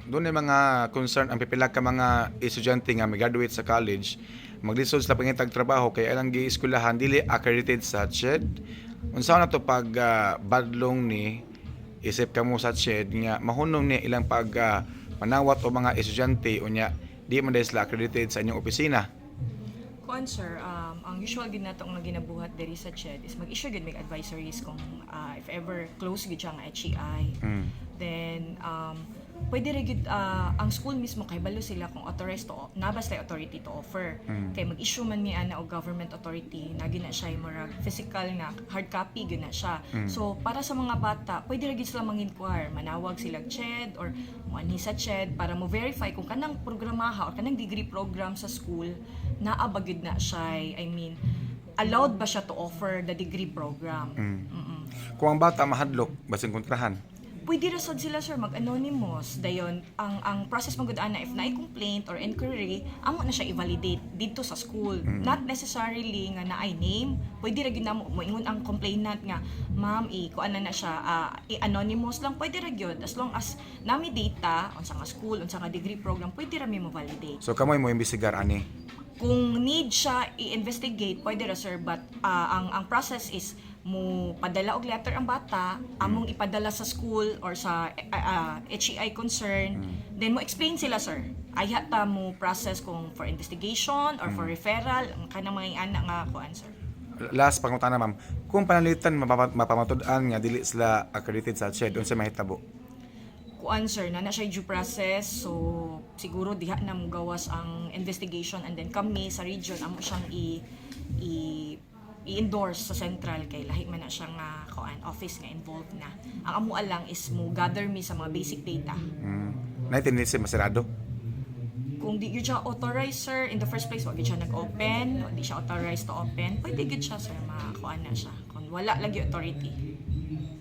doon ay mga concern ang pipila ka mga estudyante nga mag-graduate sa college, maglisod sila pangitag trabaho kay ilang gi-eskwelahan dili accredited sa CHED. Unsa na to pag badlong ni isip kamo sa CHED nga mahunong ni ilang pag manawat o mga estudyante unya di man dahil sila accredited sa inyong opisina. Kuan sir, ang usual gid nato nga ginabuhat diri sa CHED is mag-issue gid mig advisories kung if ever close gid siya nga HEI. Then pwede ra gid ang school mismo kay balo sila kung authorized to nabas tay authority to offer. Kay mag-issue man mi ana og government authority na gina siya murag physical nga hard copy gina siya. So para sa mga bata, pwede ra gid sila mang-inquire, manawag sila CHED or moanhi sa CHED para mo verify kung kanang programaha or kanang degree program sa school naa ba gid na siya, I mean allowed ba siya to offer the degree program. Kung ang bata mahadlok basin kontrahan. Pwede ra sad sila sir mag-anonymous dayon ang process man gud ana if naay complaint or inquiry amo na siya i-validate dito sa school, not necessarily nga naay name. Pwede ra gyud namo moingon ang complainant nga ma'am kuan na siya i-anonymous lang, pwede ra gyud as long as nami data unsa nga school unsa nga degree program pwede ra mi mo validate. So kamoy mo imbestigar ani. Kung need siya i-investigate pwede ra sir, but ang process is mo padala og letter ang bata, among ipadala sa school or sa HEI concern, then mo explain sila sir. Ayha ta mo process kung for investigation or for referral ang kanang mga anak nga kuan sir. Last pangutana ma'am, kung panalitan mapamatud-an nga dili sila accredited sa CHED unsa mahitabo? Kuan sir na siya due process, so siguro diha na mo gawas ang investigation and then kami sa region amo siyang i-endorse sa central kay lahi man na siyang office nga involved na. Ang amo lang is mo gather me sa mga basic data. Naitinid si masirado? Kung di gyud siya authorized sir, in the first place wag gyud siya nag-open, di siya authorized to open, pwede gyud siya sir makakuan na siya kung wala lagi authority.